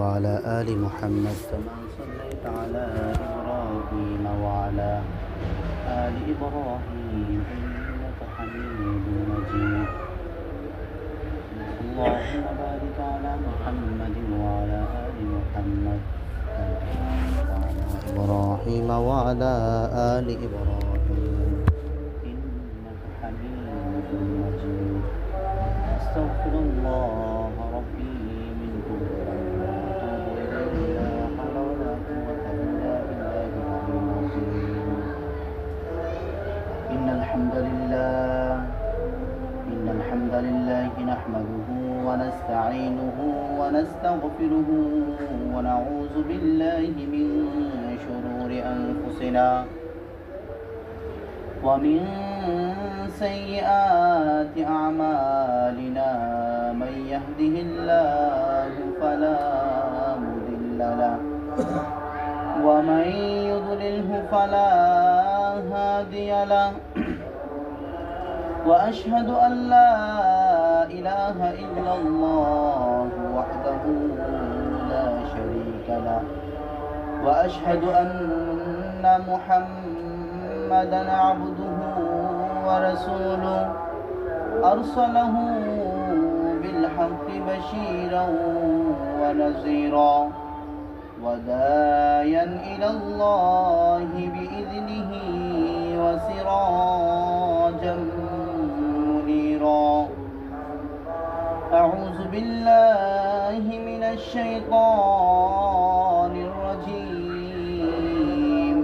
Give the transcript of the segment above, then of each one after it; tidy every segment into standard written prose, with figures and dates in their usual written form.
وعلى آل محمد كما صليت على إبراهيم وعلى آل إبراهيم إنك حميد مجيد. اللهم بارك على محمد وعلى آل محمد وعلى إبراهيم وعلى آل إبراهيم إنك حميد مجيد. أستغفر الله ربي من كل ذنب وأتوب إليه لا حول ولا قوة إلا بالله العلي العظيم. إن الحمد لله نحمده ونستعينه ونستغفره ونعوذ بالله من شرور أنفسنا ومن سيئات أعمالنا. من يهده الله فلا مضل له ومن يضلله فلا هادي له. وأشهد أن لا إله إلا الله وحده لا شريك له وأشهد أن محمدا عبده ورسوله أرسله بالحق بشيرا ونذيرا وداعيا إلى الله بإذنه وسراجا منيرا. أعوذ بالله من الشيطان الرجيم.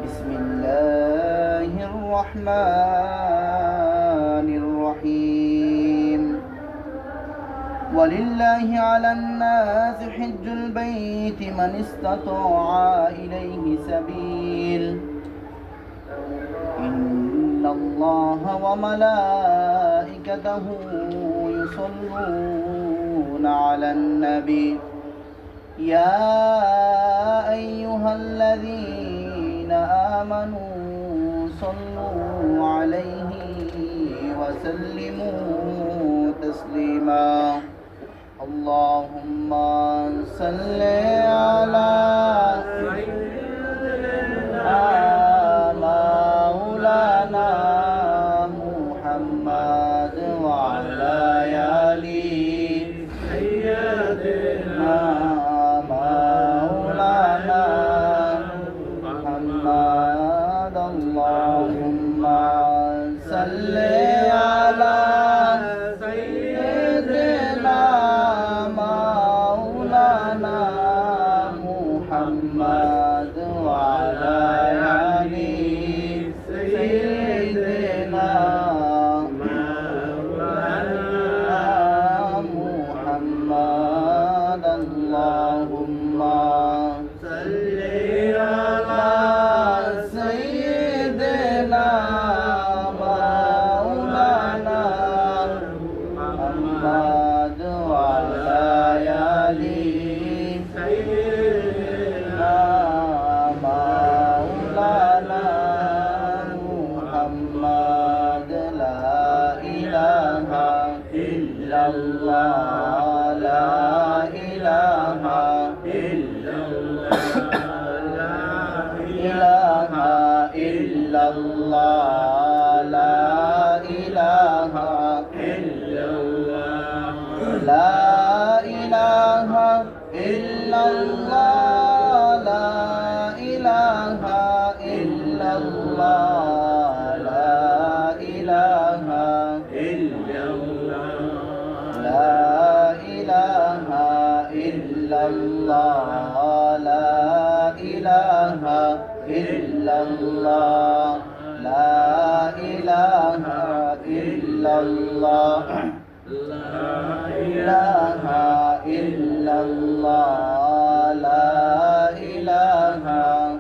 بسم الله الرحمن الرحيم. ولله على الناس حج البيت من استطاع إليه سبيل. إن الله وملائكته يصلون على النبي يا أيها الذين آمنوا صلوا عليه وسلموا تسليما. اللهم صل على مولانا محمد وعلى آل سيدنا مولانا محمد. اللهم صل على سيدنا مولانا محمد وعلى آل سيدنا مولانا محمد. اللهم صل على سيدنا مولانا محمد وعلى آل سيدنا مولانا محمد. لا إله إلا الله لا إله إلا الله لا إله إلا الله لا إله إلا الله لا إله إلا الله لا إله إلا الله لا إله إلا الله لا إله إلا الله لا إله إلا الله لا إله إلا الله لا إله إلا الله لا إله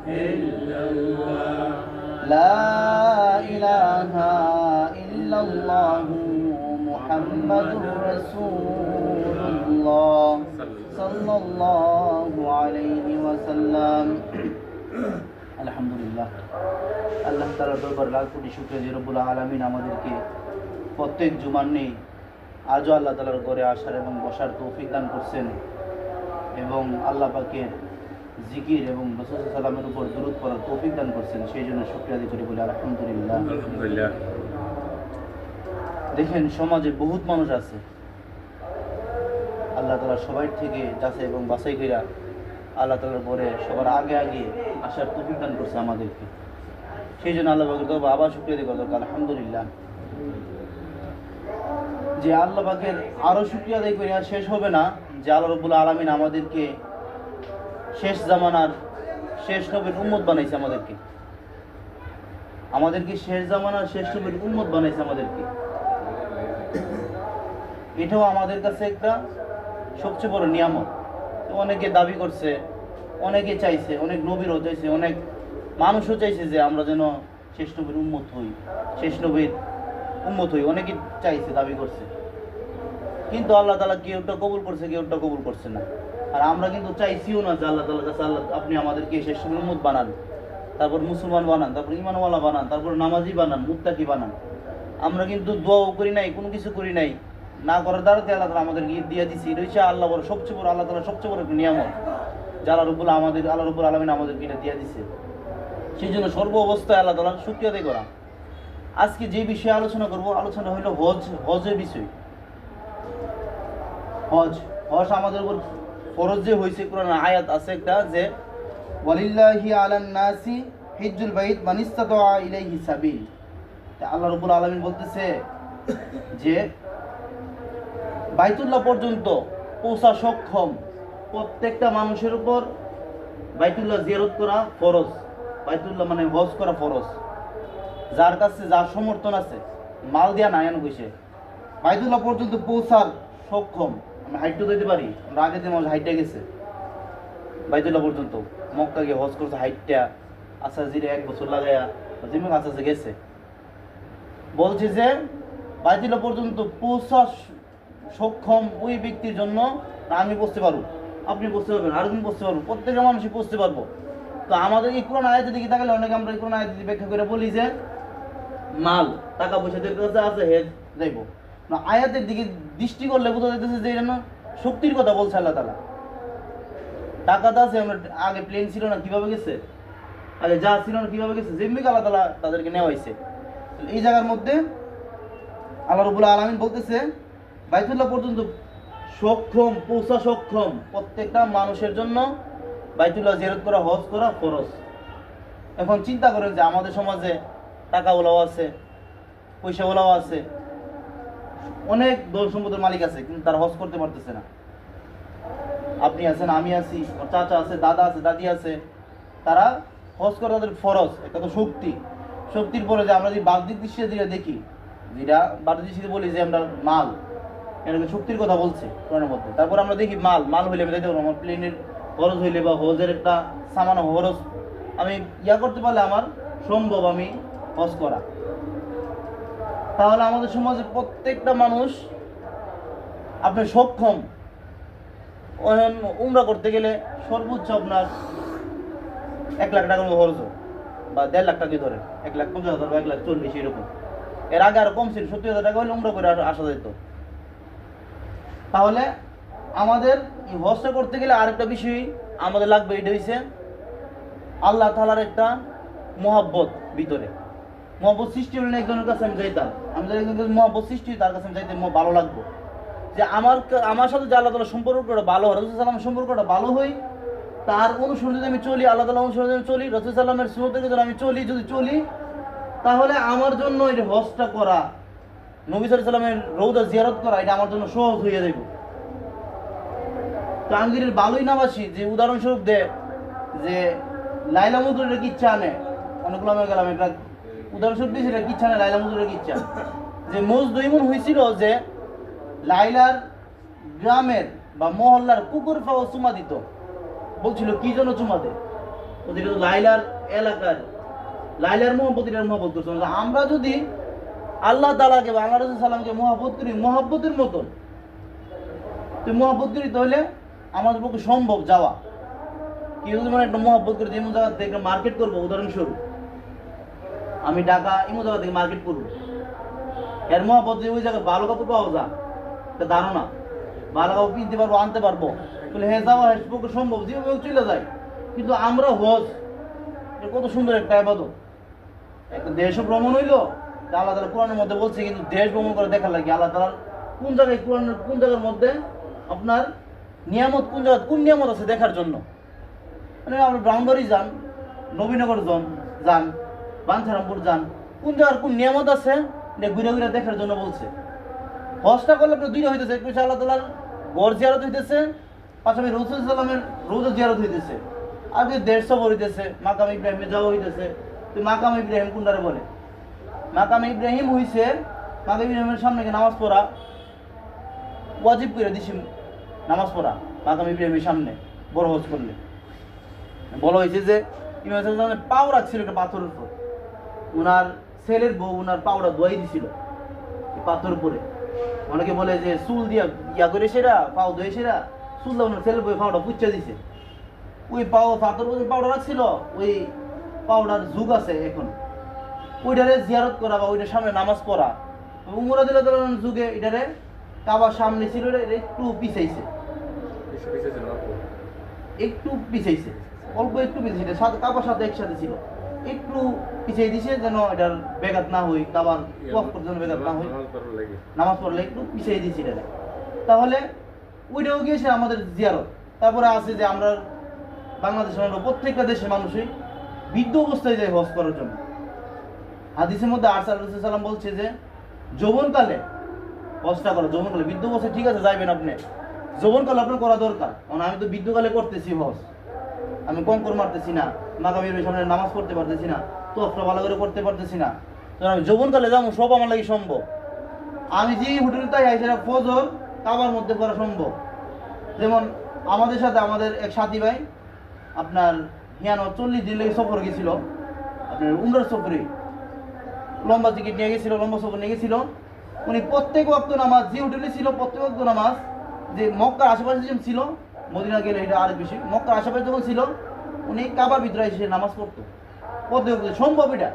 إلا الله لا إله إلا الله محمد رسول الله صلى الله عليه وسلم. আলহামদুলিল্লাহ, আল্লাহ তাআলার দরবারে লাখ কোটি শুকরিয়া যে রব্বুল আলামিন আমাদেরকে প্রত্যেক জুমার নেই আজও আল্লাহ তাআলার ঘরে আসার এবং বসার তৌফিক দান করছেন এবং আল্লাহ পাকের জিকির এবং রাসূল সাল্লাল্লাহু আলাইহি ওয়াসাল্লামের উপর দুরূদ পড়ার তৌফিক দান করছেন, সেই জন্য শুকরিয়া আদায় করি, বলি আলহামদুলিল্লাহ। আলহামদুলিল্লাহ। দেখেন সমাজে বহুত মানুষ আছে, আল্লাহ তাআলা সবাই থেকে যাচাই এবং বাছাই কইরা আল্লাহ তাআলার পরে সবার আগে আগে আসার তৌফিক দান করছে আমাদেরকে, সেই জন্য আল্লাহ পাকের তরফে আবার শুকরিয়া আদায় করতে আলহামদুলিল্লাহ। যে আল্লাহ পাকের আরও শুকরিয়া আদায় করি আর শেষ হবে না, যে আল্লাহ রাব্বুল আলামিন আমাদেরকে শেষ জামানার শেষ নবীর উম্মত বানাইছে, আমাদেরকে শেষ জামানার শেষ নবীর উম্মত বানাইছে আমাদেরকে। এটাও আমাদের কাছে একটা সবচেয়ে বড় নিয়ামত। অনেকে দাবি করছে, অনেকে চাইছে, অনেক নবীরও চাইছে, অনেক মানুষও চাইছে যে আমরা যেন শেষ নবীর উম্মত হই, শেষ নবীর উম্মত হই, অনেকে চাইছে, দাবি করছে, কিন্তু আল্লাহ তাআলা কেউটা কবুল করছে, কেউটা কবুল করছে না। আর আমরা কিন্তু চাইছিও না যে আল্লাহ তাআলার কাছে, আল্লাহ আপনি আমাদেরকে শেষ নবীর উম্মত বানান, তারপর মুসলমান বানান, তারপর ঈমানওয়ালা বানান, তারপর নামাজি বানান, মুত্তাকি বানান। আমরা কিন্তু দোয়াও করি নাই, কোনো কিছু করি নাই, না করার দ্বারাতে আল্লাহ তাআলা আমাদেরকে দিয়ে দিয়েছি। এটা হচ্ছে আল্লাহ বড় সবচেয়ে বড়, আল্লাহ তাআলার সবচেয়ে বড় একটা নিয়ামত, যা আল্লাহ রাব্বুল আলামিন আমাদেরকে এটা দিয়ে দিয়েছে। সেই জন্য সর্ব অবস্থায় আল্লাহ তাআলার শুকরিয়া আদায় করা। আজকে যে বিষয়ে আলোচনা করব, আলোচনা হইল হজের বিষয়। হজ আমাদের উপর ফরজ যে হয়েছে, কোরআনে আয়াত আছে একটা যে ওয়ালিল্লাহি আলান নাসি হিজ্জুল বাইত মান ইসতাতা ইলাইহি সাবিল। আল্লাহ রাব্বুল আলামিন বলতেছে যে বাইতুল্লাহ পর্যন্ত পৌঁছা সক্ষম প্রত্যেকটা মানুষের উপর বাইতুল্লাহ জিয়ারত করা ফরজ। বাইতুল্লাহ মানে হজ করা ফরজ। যার কাছে যার সমর্থন আছে, মাল দিয়া নায়ান কইছে, বাইতুল্লাহ পর্যন্ত পৌঁছার সক্ষম। আমি হাইটটা দিতে পারি, আমরা আগে যে মানুষ হাইটটা গেছে বাইতুল্লাহ পর্যন্ত, মক্কা গিয়ে হজ করছে হাইটটা, আচ্ছা জিরে 1 বছর লাগাইয়া যেমন আচ্ছা গেছে, বলছে যে বাইতুল্লাহ পর্যন্ত পৌঁছা সক্ষম ওই ব্যক্তির জন্য আমি বসতে পারবো, আপনি বসতে পারবেন, আরেকজন বসতে পারবো, প্রত্যেকটা মানুষই বসতে পারবো। তো আমাদের এই কোরআন আয়াতে দিকে তাকালে অনেকে আমরা এই কোরআন আয়াতে ব্যাখ্যা করে বলি যে মাল টাকা পয়সা দের কাছে আছে হেড যাইব না, আয়াতের দিকে দৃষ্টি করলে বোঝা যাইতেছে যে এটা শক্তির কথা বলছে আল্লাহ তাআলা। টাকাটা আছে, আমরা আগে প্লেন ছিল না, কিভাবে গেছে, আগে যা ছিল না কিভাবে গেছে, যেমনি আল্লাহ তাআলা তাদেরকে নেওয়াইছে। এই জায়গার মধ্যে আল্লাহ রাব্বুল আলামিন বলতেছে বাইতুল্লাহ পর্যন্ত পৌঁছা সক্ষম প্রত্যেকটা মানুষের জন্য বাইতুল্লাহ জিয়ারত করা, হজ করা ফরজ। এখন চিন্তা করেন যে আমাদের সমাজে টাকাওয়ালাও আছে, পয়সাওয়ালাও আছে, অনেক ধন সম্পদের মালিক আছে, কিন্তু তারা হজ করতে পারতেছে না। আপনি আছেন, আমি আছি, ওর চাচা আছে, দাদা আছে, দাদি আছে, তারা হজ করা তাদের ফরজ। এটা তো শক্তির পরে যে আমরা যদি বাহ্যিক দৃষ্টিতে যেটা দেখি, যেটা বাহ্যিক দৃষ্টিতে বলি যে আমরা মাল, এটাকে শক্তির কথা বলছে কোরআনের মধ্যে। তারপর আমরা দেখি মাল হইলে আমি যাইতে পারবো, আমার প্লেনের খরচ হইলে বা হজের একটা সামান্য খরচ আমি করতে পারলে আমার সম্ভব আমি হজ করা। তাহলে আমাদের সমাজে প্রত্যেকটা মানুষ আপনার সক্ষম। উমরা করতে গেলে সর্বোচ্চ আপনার 1 লাখ টাকার মতো খরচ বা 1.5 লাখ টাকা ধরে, 1,50,000 বা 1,40,000 এরকম। এর আগে আরো কম ছিল, 70,000 টাকা হলে উমরা করে আসা যেত। তাহলে আমাদের এই হজটা করতে গেলে আরেকটা বিষয় আমাদের লাগবে, এটা হচ্ছে আল্লাহ তাআলার একটা মহব্বত ভিতরে। মহব্বত সৃষ্টি হলে একজনের কাছে আমি যাইতাম, আমি যদি একজনের কাছে মহব্বত সৃষ্টি হই, তার কাছে আমি যাইতে ভালো লাগবো, যে আমার সাথে যে আল্লাহ তাআলার সম্পর্কটা ভালো হয়, রাসূল সাল্লাল্লাহু আলাইহি ওয়াসাল্লামের সম্পর্কটা ভালো হয়, তার অনুসরণে যদি আমি চলি, আল্লাহ তাআলার অনুসরণে যদি চলি, রাসূল সাল্লাল্লাহু আলাইহি ওয়াসাল্লামের সুন্নতে যদি আমি চলি, তাহলে আমার জন্য এই হজটা করা, নবী সাল্লাল্লাহু আলাইহি ওয়াসাল্লামের রওজা জিয়ারত করা, এটা আমার জন্য সহজ হয়ে যাইব। টাঙ্গিরের বালুই নাবাসী যে উদাহরণস্বরূপ দেয় যে লাইলা মজদুরের কিচ্ছা আনে, অনেকগুলো আমি গেলাম, একটা উদাহরণস্বরূপ দিয়েছি, এটা কিচ্ছা আনে, লাইলা মজদুরের কিচ্ছা, যে মজদু এমন হয়েছিল যে লাইলার গ্রামের বা মহল্লার কুকুর পাওয়া চুমা দিত, বলছিল কি জন্য চুমা দেয়, লাইলার এলাকার লাইলার মহব্বতের মহব্বত করছে। আমরা যদি আল্লাহ তাআলাকে বা আল্লাহ রাসূল সাল্লামকে মহব্বত করি মহব্বতের মতন, তুই মহব্বত করি, তাহলে আমাদের পক্ষে সম্ভব যাওয়া। কি যদি মানে একটা মহব্বত করি, এমন জায়গা থেকে মার্কেট করবো, উদাহরণস্বরূপ আমি ঢাকা এমন জায়গা থেকে মার্কেট করবো, এর মহব্বত ওই জায়গায় ভালো কাপড় পাওয়া যায়, একটা ধারণা, ভালো কিনতে পারবো, আনতে পারবো, বলে হ্যাঁ যাওয়া হ্যাঁ পক্ষে সম্ভব, যেভাবে চলে যায়। কিন্তু আমরা হজ কত সুন্দর একটা ইবাদত, একটা দেশ ভ্রমণ হইলো, আল্লাহ তাআলা কোরআনের মধ্যে বলছে, কিন্তু দেশ ভ্রমণ করে দেখার লাগে আল্লাহ তাআলার কোন জায়গায়, কোরআনের কোন জায়গার মধ্যে আপনার নিয়ামত, কোন জায়গায় কোন নিয়ামত আছে দেখার জন্য। মানে আপনি ব্রাহ্মণবাড়ি যান, নবীনগর যান, বাঞ্ছারামপুর যান, কোন জায়গার কোন নিয়ামত আছে এটা ঘুরে ঘুরে দেখার জন্য বলছে। হজটা করলে আপনার দুইটা হইতেছে, একটু আল্লাহ তাআলার গড় জিয়ারত হইতেছে, পাশাপাশি রাসূল সাল্লাল্লাহু আলাইহি ওয়াসাল্লামের রওজা জিয়ারত হইতেছে, আর যে দেড় সফর হইতেছে, মাকাম ইব্রাহিমে যাওয়া হইতেছে। তো মাকাম ইব্রাহিম কোনটারে বলে? মাকাম ইব্রাহিম হইছে, মাকাম ইব্রাহিমের সামনে গিয়ে নামাজ পড়া ওয়াজিব করে দিছি, নামাজ পড়া মাকাম ইব্রাহিমের সামনে বড় হজ করলে। বলা হয়েছে যে ইমাম সাল্লাল্লাহু আলাইহি পাও রাখছিল একটা পাথরের উপর, ওনার ছেলের বউ ওনার পাওটা ধোয়াই দিছিল পাথর উপরে। অনেকে বলে যে চুল দিয়া ইয়া করে সেরা পাও ধুয়ে সেরা চুল দিয়ে ওনার ছেলের বউ পাওটা পুচ্ছা দিছে। ওই পাও পাথর ওই পাউডার রাখছিল, ওই পাউডার যুগ আছে এখন, ওইটারে জিয়ারত করা বা ওইটার সামনে নামাজ পড়া। উমর রাদিয়াল্লাহু আনহু যুগে এটারে কাবার সামনে ছিল, একটু পিছাইছে, একটু পিছাইছে, অল্প একটু পিছাইছে, কাবার সাথে একসাথে ছিল, একটু পিছিয়ে দিছে যেন এটার বেঘাত না হই, কাবার ওয়াক করতে যেন বেঘাত না হই, নামাজ পড়লে একটু পিছিয়ে দিয়েছি এটা। তাহলে ওইটাও গিয়েছে আমাদের জিয়ারত। তারপরে আছে যে আমরা বাংলাদেশের প্রত্যেকটা দেশের মানুষই বৃদ্ধ অবস্থায় যায় হজ করার জন্য। হাদিসের মধ্যে আরসালাম বলছে যে যৌবনকালে হজটা করা, যৌবনকালে, বৃদ্ধ অবস্থায় ঠিক আছে যাইবেন আপনি, যৌবনকালে আপনার করা দরকার। কারণ আমি তো বৃদ্ধকালে করতেছি হজ, আমি কঙ্কর মারতেছি না, মাকামের সামনে নামাজ পড়তে পারতেছি না, তোফটা ভালো করে করতে পারতেছি না, তো আমি যৌবনকালে যাবো, সব আমার লাগে সম্ভব। আমি যে হোটেল তাই সেটা ফজর কাবার মধ্যে করা সম্ভব। যেমন আমাদের সাথে আমাদের এক সাথী ভাই আপনার 40 দিন লেগে সফর গেছিল, আপনার উমরার সফরে লম্বা টিকিট নিয়ে গেছিল, লম্বা সফর নিয়ে গেছিল। উনি প্রত্যেক ওয়াক্ত নামাজ, যে হোটেলে ছিল প্রত্যেক ওয়াক্ত নামাজ, যে মক্কার আশেপাশে যেমন ছিল, মদিনা গেলে এটা আরেক বেশি, মক্কার আশেপাশে যখন ছিল উনি কাবার ভিতরে এসে নামাজ পড়তো প্রত্যেক ওয়াক্ত। সম্ভব এটা,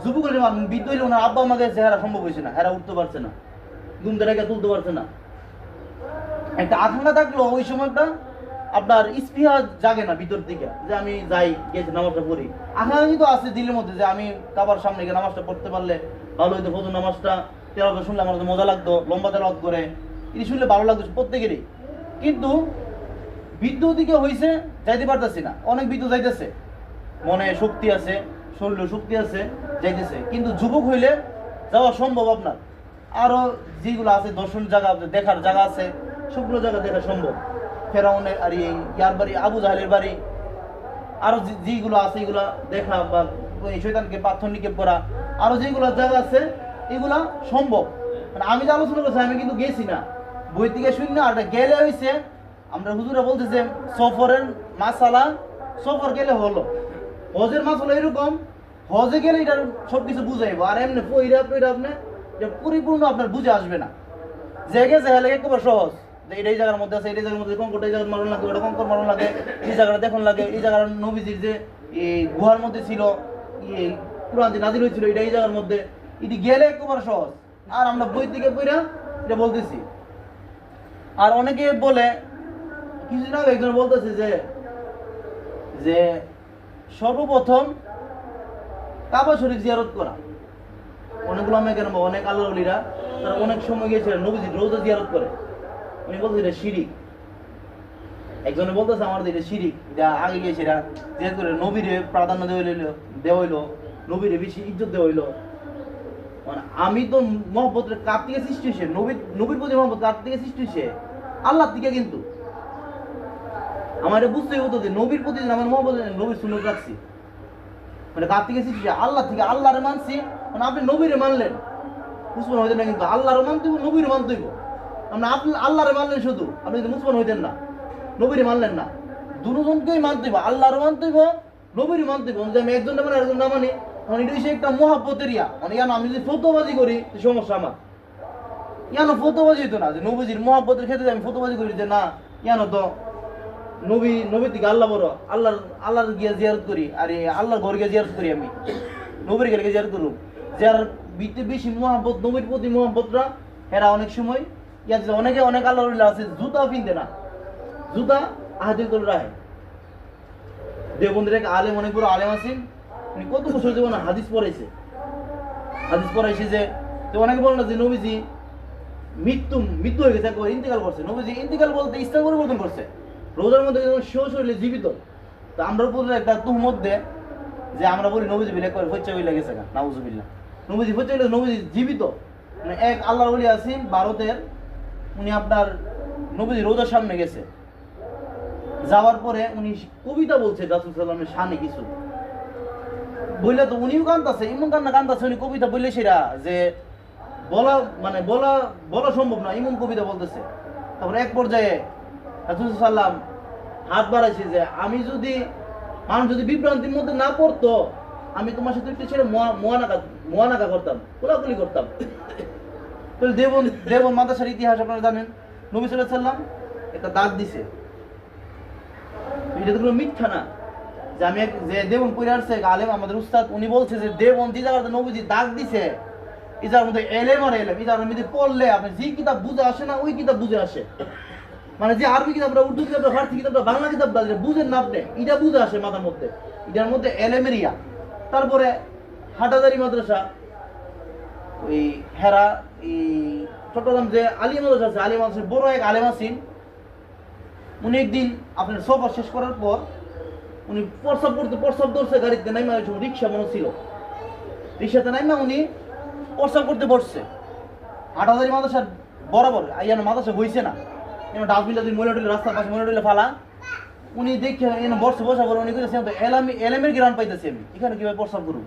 যুবক হলে বৃদ্ধ হইলে ওনার আব্বা আমাকে চেহারা সম্ভব হয়েছে না, হেরা উঠতে পারছে না, ঘুম থেকে তুলতে পারছে না। একটা আকাঙ্ক্ষা থাকলো ওই সময়টা আপনার স্পৃহা জাগে না ভিতর দিকে যে আমি যাই গেছি নামাজটা পড়ি। আকাঙ্ক্ষা কিন্তু আছে দিলের মধ্যে যে আমি কাবার সামনে গিয়ে নামাজটা পড়তে পারলে ভালো হইতো, ফজর নামাজটা তেলাওয়াত শুনলে আমার মজা লাগতো, লম্বা তেলাওয়াত করে এটি শুনলে ভালো লাগতো প্রত্যেকেরই। কিন্তু বৃদ্ধ দিকে হয়েছে যাইতে পারতেছি না, অনেক বৃদ্ধ যাইতেছে, মনে শক্তি আছে, শরীরে শক্তি আছে, যাইতেছে। কিন্তু যুবক হইলে যাওয়া সম্ভব আপনার। আরও যেগুলো আছে দর্শন জায়গা, দেখার জায়গা আছে, সবগুলো জায়গা দেখা সম্ভব। ফেরাউনের আর ইয়ার বাড়ি, আবু জাহেলের বাড়ি, আরও যেগুলো আছে এগুলা দেখা, বা শয়তানকে পাথর নিক্ষেপ করা, আরও যেগুলো জায়গা আছে এগুলা সম্ভব। মানে আমি যে আলোচনা করছি আমি কিন্তু গেছি না, বই থেকে শুনি না। আর গেলে হয়েছে আমরা হুজুরা বলতেছে সফরের মাসালা, সফর গেলে হলো, হজের মাসালা এরকম, হজে গেলে এটার সব কিছু বুঝাইবো। আর এমনি পইরা আপনি পরিপূর্ণ আপনার বুঝে আসবে না। জায়গা জায়গা লাগে একবার সহজ, যে এটাই জায়গার মধ্যে আছে, এটাই জায়গার মধ্যে কঙ্কর, এই জায়গার মারণ লাগে, ওটা কঙ্কর মারণ লাগে, এই জায়গাটা দেখুন লাগে, এই জায়গার নবীজির যে এই গুহার মধ্যে ছিল, কুরআন যে নাজিল হয়েছিল এটা এই জায়গার মধ্যে, এটি গেলে একবার সহজ। আর আমরা বই থেকে বইরা এটা বলতেছি। আর অনেকে বলে, কিছুদিন আগে একজন বলতেছে যে সর্বপ্রথম কাবা শরীফ জিয়ারত করা। অনেকগুলো আমি কেন অনেক আল্লাহ ওলিরা তারা অনেক সময় গিয়েছিলেন নবীজির রওজা জিয়ারত করে। উনি বলতেছে এটা শিরিক। একজনে বলতেছে আমার এটা শিরিক, এটা আগে গিয়েছে এটা জিয়ারত করে নবীরে প্রাধান্য দেওয়া হইলো, নবীরে বেশি ইজ্জত দেওয়া হইলো। মানে আমি তো মহব্বতের কার থেকে সৃষ্টি হয়েছে, নবীর প্রতি মহব্বত কার থেকে সৃষ্টি হয়েছে? আল্লাহর থেকে। কিন্তু আমার এটা বুঝতেই হতো যে নবীর প্রতি আমার মহব্বত, নবীর সুন্নত রাখছি, মানে কার থেকে সৃষ্টি? আল্লাহ থেকে। আল্লাহরে মানছি, মানে আপনি নবীরে মানলেন, মুসলমান হইতেন না, কিন্তু আল্লাহরে মানতে হইব, নবীরে মানতে হইব। আপনি আল্লাহরে মানলেন শুধু, আপনি কিন্তু মুসলমান হইতেন না, নবীরে মানলেন না। দুজনকেই মানতে হইব, আল্লাহরে মানতে হইব, নবীরে মানতে হইব। যে আমি একজন মানে একজন না মানি, মানে এটা হচ্ছে একটা মহাব্বতের ইয়া। মানে ইয়ানো আমি যদি ফতোবাজি করি সমস্যা আমার, ইয়ানো ফতোবাজি হইতো না যে নবীজির মহাব্বতের ক্ষেত্রে আমি ফতোবাজি করি যে না ইয়ানো তো নবীর থেকে আল্লাহ বড়, আল্লাহর গিয়ে জিয়ারত করি, আর আল্লাহর ঘর গিয়ে জিয়ারত করি, আমি নবীর গেলে জিয়ারত করব। যার বেশি মহাব্বত, নবীর প্রতি মহাব্বতরা এরা অনেক সময় কি আছে অনেকে অনেক আল্লাহ আছে জুতা পিনতে না, জুতা হাতে করে রাখে। দেবন্দির এক আলেম, অনেক বড় আলেম আছেন, উনি কত বছর জীবনে হাদিস পড়াইছে, হাদিস পড়াইছে যে অনেকে বলেন না যে নবীজি মৃত্যু হয়ে গেছে, একবার ইন্তেকাল করছে। নবীজি ইন্তেকাল বলতে ইসলাম পরিবর্তন করছে, রোজার মধ্যে শরীরে জীবিত। তো আমরা উপরে একটা তুহমত দেয় যে আমরা বলি নবীজি বিলে করে হচ্ছে হইলে গেছে গা, নাউজুবিল্লাহ। নবীজি হচ্ছে হইলে নবীজি জীবিত। মানে এক আল্লাহর ওলি আছেন ভারতের, উনি আপনার নবীজি রোজার সামনে গেছে, যাওয়ার পরে উনি কবিতা বলছে রাসূল সাল্লাল্লাহু আলাইহি ওয়াসাল্লামের শানে কিছু বললে, তো উনিও কান্দাছে, এমন কান্দাছে উনি কবিতা বললে সেরা যে বলা মানে বলা সম্ভব না, এমন কবিতা বলতেছে। তারপরে এক পর্যায়ে রাসূল সাল্লাল্লাহু আলাইহি ওয়াসাল্লাম হাত বাড়াইছে যে আমি যদি মানুষ যদি বিভ্রান্তির মধ্যে না পড়তো, আমি তোমার সাথে একটু ছেড়ে মোয়ানাকা করতাম, কোলাকুলি করতাম। তো দেবন মাদ্রাসার ইতিহাস আপনারা জানেন, নবী সাল্লাল্লাহু আলাইহি ওয়াসাল্লাম একটা দাগ দিছে, এটা তো কোনো মিথ্যা না যে আমি যে দেবন পড়ে আসছে আলেম আমাদের উস্তাদ, উনি বলছে যে দেবন যে জায়গাতে নবীজি দাগ দিছে এই জায়গার মধ্যে এলেম আর এলেম, এই জায়গার মধ্যে পড়লে আপনি যে কিতাব বুঝে আসে না ওই কিতাব বুঝে আসে। মানে যে আরবি কিতাবটা, উর্দু কিতাবটা, ফার্সি কিতাবটা, বাংলা কিতাবটা বুঝেন না আপনি, এটা বুঝে আসে মাথার মধ্যে, এটার মধ্যে এলেমের ইয়া। তারপরে হাটাজারি মাদ্রাসা, ওই হেরা এই চট্টগ্রাম যে আলিয়া মাদ্রাসা আছে, আলিয়া মাদ্রাসার বড় এক আলেম আছেন, উনি একদিন আপনার সফর শেষ করার পর উনি প্রস্রাব ধরছে গাড়িতে নাইমা, রিক্সা মনে ছিল, রিক্সাতে নাইমা উনি প্রস্রাব করতে বসছে। হাটাজারি মাদ্রাসার বরাবর আইয়ানো মাদ্রাসা হয়েছে না, ডাস্টবিনটা যদি ময়লা টইলে রাস্তার পাশে ময়লা টইলে ফালা, উনি দেখে বসা করে উনি করেছেন তো এলেমের গ্রাম পাইতেছি আমি, এখানে কিভাবে প্রস্রাব করুন।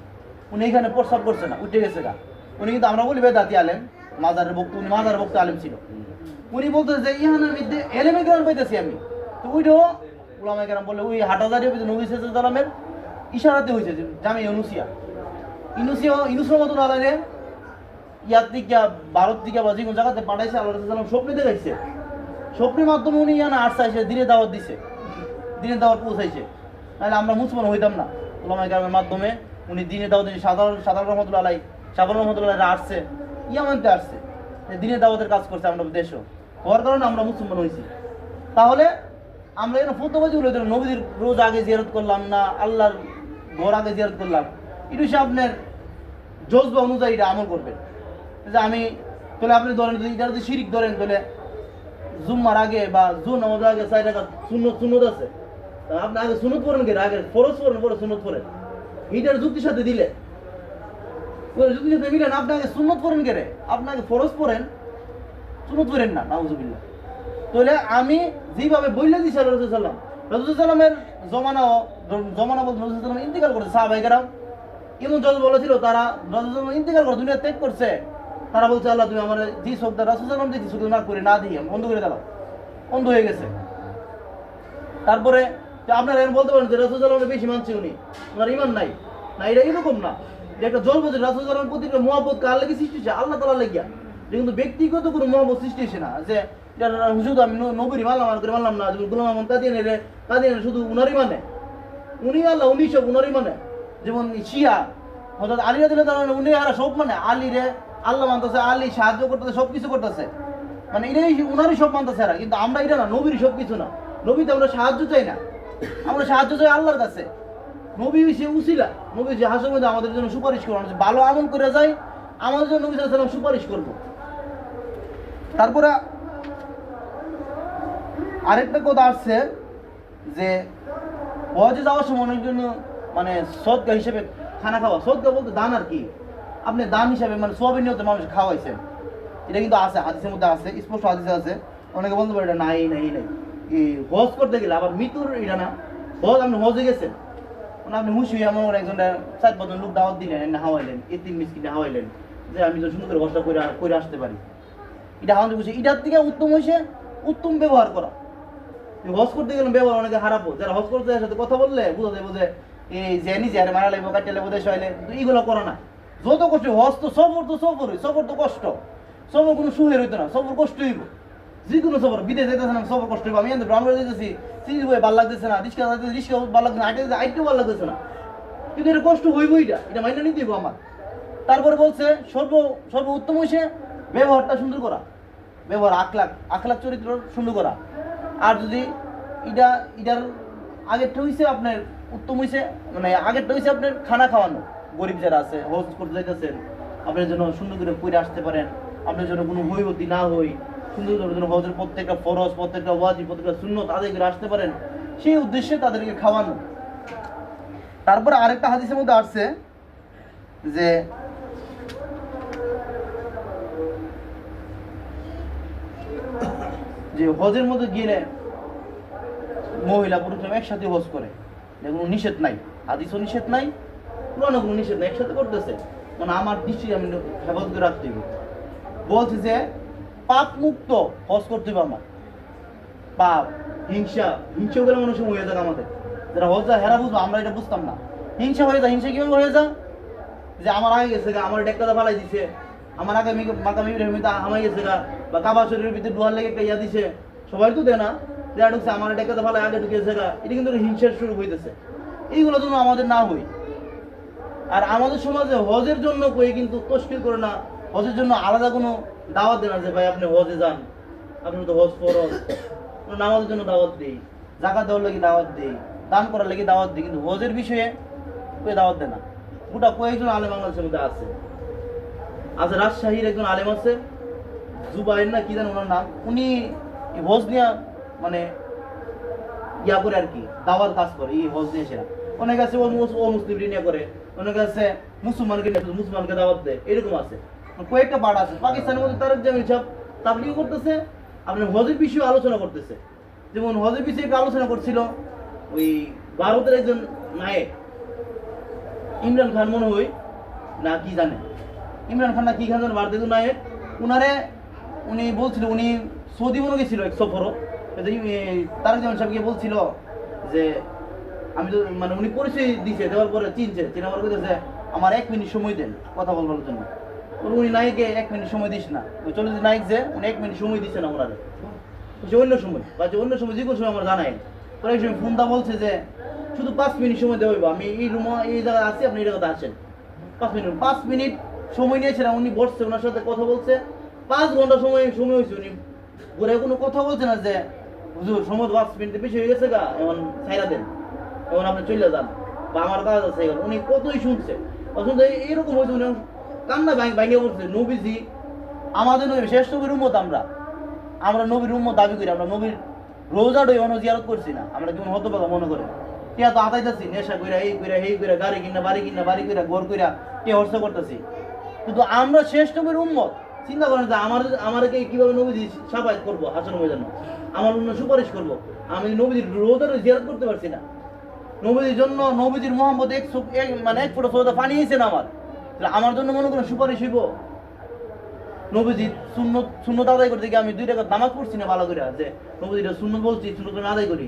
উনি এখানে প্রস্রাব করছে না, উঠে গেছে গা। উনি কিন্তু আমরা বলি বেদাতি আলেম, মাজারের বক্ত, উনি মাজারের বক্ত আলেম ছিল। উনি বলতেছে যে ইহানের মধ্যে এলেমের গ্রাম পাইতেছি আমি। তো ওইটাও উলামায়ে কেরাম বলে ওই হাটাজারি নবী সাল্লাল্লাহু আলাইহি ওয়াসাল্লামের ইশারাতে হয়েছে যে জামে ইনুসিয়া মতন আলাইনে ইয়ার দিকে ভারত দিকে বা যে কোনো জায়গাতে পাঠাইছে, আল্লাহ রাসূল সাল্লাল্লাহু আলাইহি ওয়াসাল্লাম স্বপ্নে দেখাইছে, স্বপ্নের মাধ্যমে উনি ইয়ানা আসছে, এসে দিনে দাওয়াত দিছে, দিনে দাওয়াত পৌঁছাইছে। নাহলে আমরা মুসলমান হইতাম না। উলামায়ে কেরামের মাধ্যমে উনি দিনে দাওয়াত দিয়েছে। সাধারণ রহমতুল্লাহ আলাই, সাধারণ রহমতুল্লাহ আসছে, ইয়ামানতে আসছে, দিনে দাওয়াতের কাজ করছে আমরা দেশও, হওয়ার কারণে আমরা মুসলমান হয়েছি। তাহলে আমরা এখানে ফতোয়াবাজি হলো নবীর রোজ আগে জিয়ারত করলাম না, আল্লাহর ঘর আগে জিয়ারত করলাম, এটা হচ্ছে আপনার জজবা অনুযায়ী এটা আমল করবেন। যে আমি তাহলে আপনি ধরেন এটা যদি শিরিক ধরেন, তাহলে জুম্মার আগে বা জুন আমাদের আগে 4 রাকাত সুন্নত আছে, আপনি আগে সুন্নত পড়েন কে, আগে ফরজ পড়েন, পরে সুন্নত পড়েন, এইটার যুক্তির সাথে দিলে যুক্তির সাথে মিলেন, আপনি আগে সুন্নত পড়েন কে রে, আপনি আগে ফরজ পড়েন, সুন্নত পড়েন না, নাউজুবিল্লাহ। তাহলে আমি যেভাবে বললে দিছি রাসূলুল্লাহ সাল্লামের জমানা বলতে রাসূলুল্লাহ সাল্লাম ইন্তেকাল করছে, সাহাবায়ে কেরাম এমন জজ বলেছিল, তারা রাসূলুল্লাহ ইন্তেকাল করে দুনিয়া ত্যাগ করছে, তারা বলছে আল্লাহ তুমি আমার যে শব্দ রাসূলুল্লাহ সাল্লাম যে শব্দ না করে না দিয়ে বন্ধ করে দাও, বন্ধ হয়ে গেছে। তারপরে আপনারা এখন বলতে পারেন যে রাসূলুল্লাহ সাল্লামের বেশি মানছে উনি, ওনার ঈমান নাই, না এটা এরকম না যে একটা জল বলছে রাসূলুল্লাহ সাল্লামের প্রতি মহব্বত কার লাগি সৃষ্টি হয়েছে, আল্লাহ তাআলা লাগিয়া, কিন্তু ব্যক্তিগত কোনো মহব্বত সৃষ্টি হয়েছে না যে শুধু আমি নবীরই মানলাম আর করে মানলাম না, গোলাম আহমদ কাদিয়ানের শুধু উনারই মানে, উনি আল্লাহ উনি সব উনারই মানে। যেমন শিয়া হযরত আলী রাদিয়াল্লাহু তাআলা উনি আর সব মানে, আলী রে আল্লাহ মানতেছে, আলী সাহায্য করতেছে, সব কিছু করতেছে, মানে এটাই উনারই সব মানতেছে এরা। কিন্তু আমরা এটা না, নবীর সব কিছু না, নবীতে আমরা সাহায্য চাই না, আমরা সাহায্য চাই আল্লাহর কাছে। নবী সে উসিলা, নবী যে হাসর মধ্যে আমাদের জন্য সুপারিশ করবো, ভালো আমল করে যায় আমাদের জন্য নবী সাল্লাল্লাহু আলাইহি ওয়াসাল্লাম সুপারিশ করবো। তারপরে আরেকটা কথা আসছে যে হজে যাওয়ার সময় অনেক জন্য মানে সদকা হিসেবে খানা খাওয়া, সদকা বলতে দান আর কি, আপনি দান হিসাবে মানে সোয়াবিন নিয়তে মানুষ খাওয়াইছেন, এটা কিন্তু আছে, হাদিসের মধ্যে আছে, স্পষ্ট হাদিসে আছে। অনেকে বলতে পারে এটা নাই এই হজ করতে গেলে আবার মৃত্যুর এটা না, হজ আপনি হজে গেছেন, মানে আপনি হুশি এমন একজন 4-5 জন লোক দাওয়াত দিলেন, এনে হাওয়াইলেন, এতিম মিসকিনে হাওয়াইলেন, যে আমি তো সুন্দর করে হজটা করে আসতে পারি, এটা হাওয়াতে বুঝি, এটার থেকে উত্তম হয়েছে উত্তম ব্যবহার করা। হজ করতে গেলে ব্যবহার অনেকে হারাবো, যারা হজ করতে সাথে কথা বললে বুঝা যাবো যে এই যে নিজে আর মারা লাগবো, কাটিয়ে লাগবো, দেশ হইলে, এইগুলো করো না। যত কষ্ট হজ তো সফর তো কষ্ট, সফর কোনো সুখের হইতো না, সফর কষ্ট হইব, যে কোনো সফর, বিদেশ যেতেছে না সফর কষ্ট হইব। আমি ব্রাহ্মণ যেতেছি, সিরিজ বই ভালো লাগতেছে না, রিক্সা ভালো লাগতেছে না, আইটেও ভালো লাগতেছে না, কিন্তু এটা কষ্ট হইবই, এটা মাইনে নিতে হইব আমার। তারপরে বলছে সর্ব উত্তম হয়েছে ব্যবহারটা সুন্দর করা, ব্যবহার, আখলাখ আখলাখ চরিত্র সুন্দর করা। আর যদি এটা এটার আগেরটা হইছে আপনার উত্তম হইছে, মানে আগেরটা হইছে আপনার খানা খাওয়ানো। গরিব যারা আছে হজ করতে যাইতেছেন, আপনার জন্য সুন্দর করে পড়ে আসতে পারেন, আপনার জন্য কোনো হৈবতি না হই, সুন্দর করে জন্য হজের প্রত্যেকটা ফরজ, প্রত্যেকটা ওয়াজিব, প্রত্যেকটা সুন্নত আদায় করে আসতে পারেন, সেই উদ্দেশ্যে তাদেরকে খাওয়ানো। তারপরে আরেকটা হাদিসের মধ্যে আসছে যে যে হজের মধ্যে গেলে মহিলা পুরুষ একসাথে হজ করে, কোনো নিষেধ নাই, হাদিসও নিষেধ নাই, পুরানো কোনো নিষেধ নাই, একসাথে করতেছে, মানে আমার দৃষ্টি আমি হেফাজত করে রাখতে হবে। বলছে যে পাপ মুক্ত হজ করতে হবে আমার। পাপ, হিংসা, হিংসা গেলে মনে সময় হয়ে যাক আমাদের যারা হজ যায় হেরা বুঝবো, আমরা এটা বুঝতাম না। হিংসা হয়ে যায়, হিংসা কিভাবে হয়ে যায় যে আমার আগে গেছে গা, আমার ডেকটা ফালাই দিছে, আমার আগে মাকামি ইব্রাহিমিতে হামাই গেছে গা, বা কাবা শরীরের ভিতরে ডুয়ার লেগে একটা ইয়া দিছে, সবাই তো দেয় না, যা ঢুকছে আমার ডেকটা ফালাই আগে ঢুকেছে গা, এটা কিন্তু হিংসার শুরু হইতেছে। এইগুলো যেন আমাদের না হই। আর আমাদের সমাজে হজের জন্য কই কিন্তু তশকিল করে না, হজের জন্য আলাদা কোনো দাওয়াত দেয় না যে ভাই আপনি হজে যান, আপনি তো হজ ফরজ, নামাজের জন্য দাওয়াত দিই, জাকাত দেওয়ার লাগি দাওয়াত দিই, দান করার লাগি দাওয়াত দিই, কিন্তু হজের বিষয়ে কেউ দাওয়াত দেয় না। গোটা কয়েকজন আলেম বাংলাদেশের মধ্যে আছে। আচ্ছা, রাজশাহীর একজন আলেম আছে, জুবাইর না কি জানেন ওনার নাম, উনি হজ নিয়ে মানে ইয়া করে আর কি, দাওয়ার কাজ করে এই হজ নিয়ে। সেরা অনেক আছে ও মুসলিম নিয়ে করে, অনেক আছে মুসলমানকে নিয়ে মুসলমানকে দাওয়াত দেয়, এরকম আছে কয়েকটা পার্ট আছে। পাকিস্তানের মধ্যে তারেক জামিল সাহেব তাবলীগ করতেছে, আপনার হজের বিষয়ে আলোচনা করতেছে। যেমন হজের বিষয়ে একটু আলোচনা করছিল ওই ভারতের একজন নায়ক ইমরান খান মনে হয় না কি জানে, ইমরান খান না কি খান জানে, ভারতের নায়ক, উনারে উনি বলছিল, উনি সৌদি মনে গেছিল এক সফরও, তারেক জামিল সাহেব গিয়ে বলছিল যে আমি তো মানে উনি পরিচয় দিছে, দেওয়ার পরে চিনছে, চিনা পরে বলতেছে আমার 1 মিনিট সময় দেন কথা বলবার জন্য। উনি নায়কে 1 মিনিট সময় দিস না, ওই চলে যে নায়ক যে উনি 1 মিনিট সময় দিচ্ছে না ওনারে, যে অন্য সময় বা যে অন্য সময় যে কোনো সময় আমার জানাই। তোরা এই সময় ফোনটা বলছে যে শুধু 5 মিনিট সময় দেওয়া হইব, আমি এই রুমে এই জায়গায় আছি, আপনি এই জায়গাতে আসেন। 5 মিনিট সময় নিয়েছে না, উনি বসছে ওনার সাথে কথা বলছে, 5 ঘন্টা সময় হয়েছে, উনি ঘুরে কোনো কথা বলছে না যে হুজুর সময় 5 মিনিট বেশি হয়ে গেছে গা, এখন ছাইরা দেন, এখন আপনি চলে যান বা আমার কাজ আছে। উনি কতই শুনছে, শুনতে এরকম হয়েছে, উনি কান্না ভাঙিয়ে পড়ছে। নবীজি আমাদের নবী শ্রেষ্ঠ নবীর উম্মত, আমরা নবীর উম্মত দাবি করি, আমরা নবীর রোজাটাই জিয়ারত করছি না, আমরা কেমন হতভাগা মনে করি। টিয়া তো আতাইতেছি নেশা কইরা, এই কইরা এই কইরা, গাড়ি কিনা বাড়ি কইরা ঘর কইরা টিয়া হর্ষ করতেছি, কিন্তু আমরা শ্রেষ্ঠ নবীর উম্মত। চিন্তা করেন যে আমাদেরকে কিভাবে নবীজি সাফায়াত করবো, হাসান ময়দানে আমার অন্য সুপারিশ করবো, আমি নবীজির রোজাটা জিয়ারত করতে পারছি না। নবীজির জন্য নবীজির মোহাম্মদ মানে 1 ফুট সোজা পানি হয়েছে না আমার জন্য মনে করেন সুপারিশ হইব। নবীজি সুন্নত আদায় করতে গিয়ে আমি 2 টাকা নামাজ পড়ছি না ভালো করে, যে নবীজিটা সুন্নত বলছি, সুন্নত আদায় করি।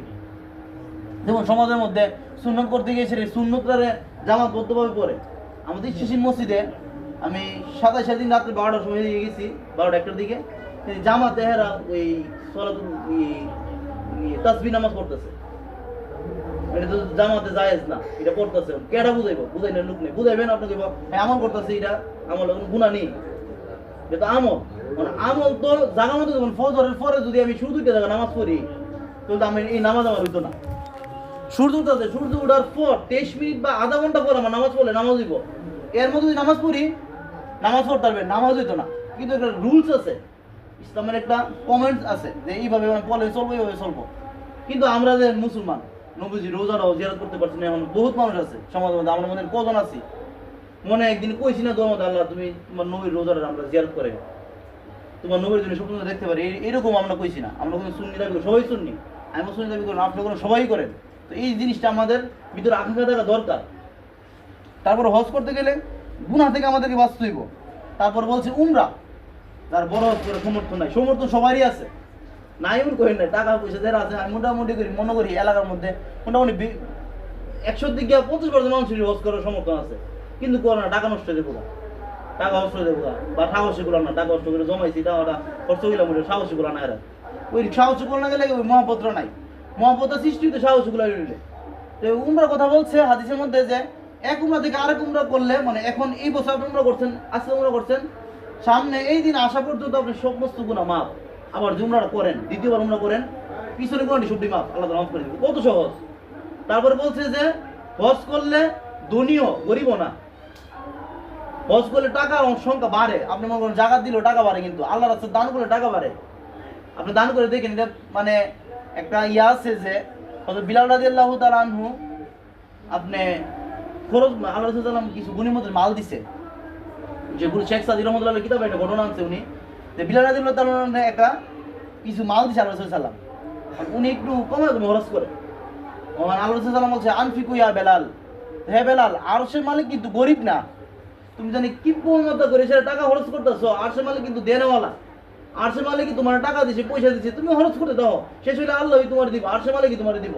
যেমন সমাজের মধ্যে সুন্নত করতে গিয়ে সেটা সুন্নতটারে জামাত বদ্ধভাবে পড়ে। আমাদের শিশির মসজিদে আমি 27 দিন রাত্রে 12টার সময় দিয়ে গেছি, 12টা 1টার দিকে, জামাতে হেরা ওই সলাতুল তাসবিহ নামাজ পড়তেছে। এটা তো জামাতে জায়েজ না, এটা পড়তেছে, কেডা বুঝাইবো, বুঝাই না লোক নেই, বুঝাইবেন আপনাকে আমল করতেছে, এটা আমল গুনাহ নেই, এটা আমল। মানে আমল তো জায়গা মতো, যেমন ফজরের পরে যদি আমি শুধু 2টা জায়গা নামাজ পড়ি, তাহলে আমি এই নামাজ আমার হইতো না। সূর্য উঠতেছে, সূর্য উঠার পর 23 মিনিট বা আধা ঘন্টা পর আমার নামাজ পড়লে নামাজ হইব, এর মধ্যে যদি নামাজ পড়ি নামাজ পড়তে পারবে, নামাজ হইতো না। কিন্তু একটা রুলস আছে, ইসলামের একটা কমেন্টস আছে যে এইভাবে বলে চলবো, এইভাবে চলবো। কিন্তু আমরা যে মুসলমান, নবীজি রোজাটাও জিয়ারত করতে পারছি না। এখন বহুত মানুষ আছে সমাজের মধ্যে, আমরা মনে কজন আছি, মনে একদিন কইছি না দোয়া মধ্যে, আল্লাহ তুমি তোমার নবীর রোজাটা আমরা জিয়ারত করে তোমার নবীর জন্য স্বপ্ন দেখতে পারি, এরকম আমরা কইছি না। আমরা কোনো সুন্নি দাবি করি, সবাই সুন্নি, আমি সুন্নি দাবি করি, আপনি কোনো সবাই করেন। তো এই জিনিসটা আমাদের ভিতরে আকাঙ্ক্ষা থাকা দরকার। তারপর হজ করতে গেলে গুনাহ থেকে আমাদেরকে বাঁচতে হইব। তারপর বলছে উমরা, যার বড় হজ করে সমর্থন নাই, সমর্থন সবারই আছে, নাই এমন করেন না, টাকা পয়সা যারা আছে, আমি মোটামুটি করি মনে করি এলাকার মধ্যে মোটামুটি 100 দিকে 50% মানুষের হজ করার সমর্থন আছে, কিন্তু করে না, টাকা নষ্ট হয়ে দেবো, টাকা নষ্ট হয়ে দেবো, বা সাহসী গুলো না, টাকা নষ্ট করে জমাইছি টাকাটা খরচ গেলাম, সাহসী গুলো না, এরা ওই সাহসী গুলো না গেলে ওই মহাপত্র নাই, মহাপত্র সৃষ্টি হইতে সাহসী গুলো নিলে। তো উমরার কথা বলছে হাদিসের মধ্যে যে এক উমরা থেকে আরেক উমরা করলে, মানে এখন এই বছর আপনি উমরা করছেন, আজকে উমরা করছেন, সামনে এই দিন আসা পর্যন্ত আপনি সমস্ত গুনাহ মাফ। আবার যে উমরাটা করেন, দ্বিতীয়বার উমরা করেন, পিছনে কোনটি সবটি মাফ, আল্লাহ তাআলা মাফ করে দিবে। কত সহজ। তারপরে বলছে যে হজ করলে ধনীও গরিবও না, হজ করলে টাকার সংখ্যা বাড়ে। আপনি মনে করেন জাকাত দিলেও টাকা বাড়ে, কিন্তু আল্লাহর রাস্তায় দান করলে টাকা বাড়ে। আপনি দান করে দেখেন, এটা মানে একটা ইয়া আছে যে বিলাল রাদিয়াল্লাহু তাআলা আনহু আপনি খরচ আল্লাহ রাসূল সাল্লাল্লাহু কিছু গনিমতের মাল দিছে, যেগুলো শেখ সাদি রহমতুল্লাহ কিতাবে একটা ঘটনা আছে, উনি যে বিলাল রাদিয়াল্লাহু তাআলা একটা কিছু মাল দিছে আল্লাহ রাসূল সাল্লাল্লাহু, উনি একটু কমে খরচ করে। আল্লাহ রাসূল সাল্লাল্লাহু বলছে আনফিকু ইয়া বেলাল, হে বেলাল, আরশের মালিক কিন্তু গরিব না, তুমি জানি কি মতো করে সেটা টাকা খরচ করতেছো, আরশের মালিক কিন্তু দেনেওয়ালা, আরশের মালিক তোমার টাকা দিছে, পয়সা দিছে, তুমি খরচ করে দাও, শেষ হইলে আল্লাহই তোমার দিব, আরশের মালিকই তোমার দিব।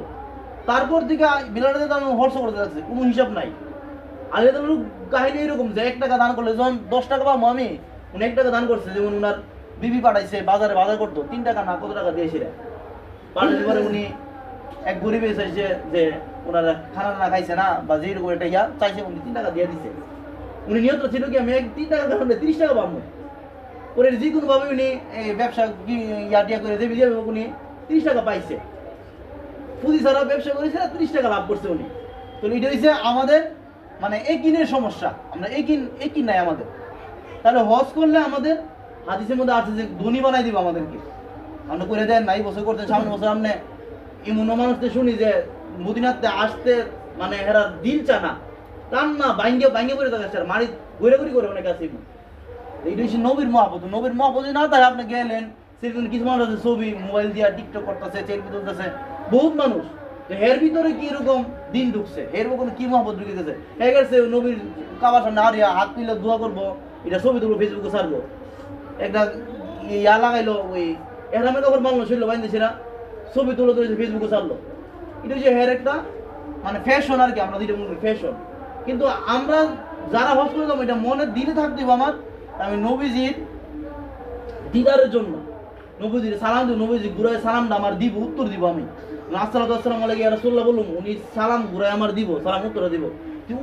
তারপর থেকে বিলাল রাদিয়াল্লাহু তাআলা খরচ করতে যাচ্ছে, কোনো হিসাব নাই। আল্লাহ তাআলার কাহিনী এরকম যে 1 টাকা দান করলে যখন 10 টাকা পাবো আমি, উনি 1 টাকা দান করছে, যেমন উনার বিবি পাঠাইছে বাজারে বাজার করতো, 3 টাকা না কত টাকা দিয়েছিল, পাঠানোর পরে উনি এক গরিবে চাইছে যে ওনারা খানা না খাইছে না বা যেরকম একটা ইয়া চাইছে, উনি 3 টাকা দিয়ে দিছে। উনি নিয়ত ছিল কি আমি 3 টাকা দাম 30 টাকা পাবো, পরে যে কোনো ভাবে উনি ব্যবসা ইয়া করে দেবে, উনি 30 টাকা পাইছে, পুঁজি ছাড়া ব্যবসা করেছে, 30 টাকা লাভ করছে উনি। তো এটা হচ্ছে আমাদের মানে একিনের সমস্যা, আমরা একিন নাই আমাদের। তাহলে হজ করলে আমাদের হাদিসের মধ্যে আছে যে ধনী বানাই দিব আমাদেরকে, আমরা করে দেন না, এই বছর করতে সামনে বছর আপনি এমন মানুষদের শুনি যে মদিনাতে আসতে মানে এরা দিল চানা কান না ভাঙ্গে পড়ে থাকে, মারি ঘুরে করে অনেক আছে। এইটা হচ্ছে নবীর মহব্বত। নবীর মহব্বত না তাই আপনি গেলেন সেখানে কিছু মানুষ আছে ছবি মোবাইল দিয়ে টিকটক করতেছে, সেলফি তুলতেছে, বহুত মানুষ, এর ভিতরে কি এরকম দিন ঢুকছে, এর কোনো কি মহব্বত ঢুকে গেছে, হয়ে গেছে নবীর কাবার সামনে হারিয়া হাত তুলে দোয়া করবো, এটা ছবি তুলবো ফেসবুকে ছাড়বো, একটা ইয়া লাগাইলো ওই এরামের কাপড় মানলো ছিল বাইন্দেছে না, ছবি তুলে ফেসবুকে ছাড়লো। এটা হচ্ছে হের একটা মানে ফ্যাশন আর কি, আমরা যেটা মনে করি ফ্যাশন। কিন্তু আমরা যারা হজ করে যাবো, এটা মনে দিলে থাকতে হবে আমার, আমি নবীজির দিদারের জন্য নবীজির সালাম দিব, নবীজি ঘুরায় সালামটা আমার দিব, উত্তর দিব আমি, আসসালামু আলাইকুম ইয়া রাসূলুল্লাহ বলুম, উনি সালাম ঘুরায় আমার দিব, সালাম উত্তর দিব।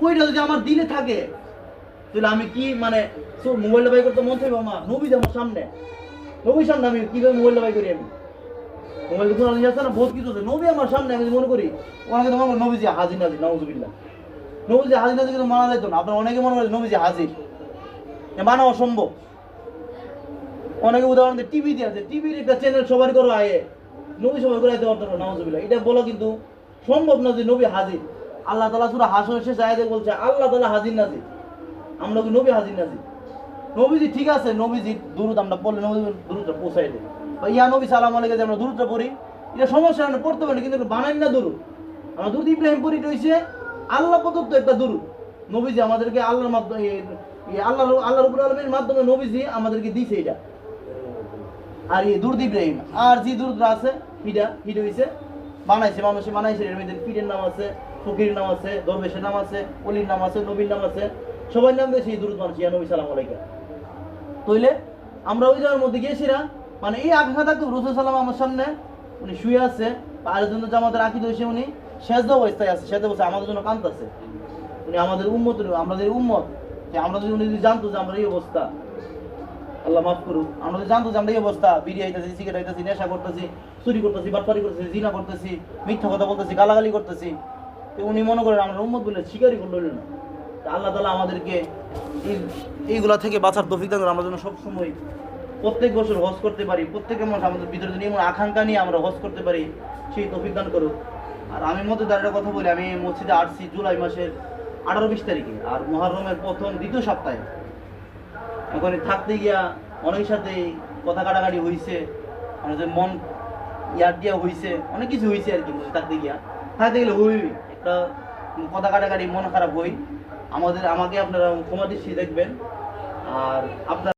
ওইটা যদি আমার দিলে থাকে তাহলে আমি কি মানে মোবাইলটা বাই করতে মন চাইবো আমার, নবী আমার সামনে, নবীর সামনে আমি কিভাবে মোবাইলটা বাই করি, আমি মোবাইল আছে না বহুত কিছু আছে, নবী আমার সামনে আমি মনে করি ওনাকে তো মনে করি নবীজি হাজির নাজির, নাউজুবিল্লাহ, নবীজি হাজির নাজির কিন্তু মানা যেত না। আপনার অনেকে মনে করেন নবীজি হাজির, মানা অসম্ভব। অনেকে উদাহরণ দেয় টিভি দিয়ে আছে, টিভির একটা চ্যানেল সবাই করো আয়ে, নবী সবাই করে আইতে পারতো না, নাউজুবিল্লাহ। এটা বলা কিন্তু সম্ভব না যে নবী হাজির। আল্লাহ তাআলা সূরা হাসরের শেষ আয়াতে বলছে আল্লাহ তাআলা হাজির নাজির, আমরা কি নবী হাজির নাজির। নবীজি ঠিক আছে, নবীজি দুরূদ আমরা পড়লে নবী দুরূদটা পৌঁছাই দেয়, বা ইয়া নবী সালাম আলাইকুম যে আমরা দুরূদটা পড়ি, এটা সমস্যা না, পড়তে পারি, কিন্তু বানাই না দুরূদ। আমরা দুরূদ ইব্রাহিম পড়ি, এটা হইছে আল্লাহ প্রদত্ত একটা দুরূদ। নবীজি আমাদেরকে আল্লাহর মাধ্যমে আল্লাহ রাব্বুল আলামিনের মাধ্যমে নবীজি আমাদেরকে দিয়েছে এটা। আর এই দুরূদ ইব্রাহিম আর যে দুরূদটা আছে এটা হইছে বানাইছে, মানুষে বানাইছে, এর মধ্যে পীরের নাম আছে, ফকিরের নাম আছে, দরবেশের নাম আছে, ওলির নাম আছে, নবীর নাম আছে, সবার নাম দিয়ে সেই দুরূদ বানাইছে ইয়া নবী সালাম আলাইকুম। তাইলে আমরা ওই জায়গার মধ্যে গিয়েছিলাম, মানে এই আঘাত থাকতো রাসূল সাল্লাল্লাহু আমার সামনে, উনি শুয়ে আছে, আর জন্য জামাতের আকিদ হয়েছে, উনি সেজদা অবস্থায় আছে, সেজদা বসে আমাদের জন্য কাঁদতেছে, উনি আমাদের উম্মত, আমাদের উম্মত, যে আমরা যদি উনি যদি জানতো যে আমরা এই অবস্থা, আল্লাহ মাফ করুক, আমরা যদি জানতো যে আমরা এই অবস্থা, বিড়ি আইতেছি, সিগারেট আইতেছি, নেশা করতেছি, চুরি করতেছি, বাটপারি করতেছি, জিনা করতেছি, মিথ্যা কথা বলতেছি, গালাগালি করতেছি, তো উনি মনে করেন আমরা উম্মত বলে স্বীকারই করলো না। আল্লাহ তাআলা আমাদেরকে এইগুলা থেকে বাঁচার তৌফিক দান করুন, আমরা যেন সবসময় প্রত্যেক বছর হজ করতে পারি, প্রত্যেকের মানুষ আমাদের ভিতরে যদি এমন আকাঙ্ক্ষা নিয়ে আমরা হজ করতে পারি, সেই তৌফিক দান করুক। আর আমি মধ্যে দাঁড়িয়ে কথা বলি, আমি মসজিদে আসছি জুলাই মাসের 18-20 তারিখে, আর মুহররমের প্রথম দ্বিতীয় সপ্তাহে। এখন থাকতে গিয়া অনেকের সাথে কথা কাটাকাটি হয়েছে, আমাদের মন ইয়ার দিয়া হয়েছে, অনেক কিছু হয়েছে আর কি। থাকতে গেলে হই একটা কথা কাটাকাটি, মন খারাপ হই, আমাকে আপনারা ক্ষমা দৃষ্টি দেখবেন। আর আপনার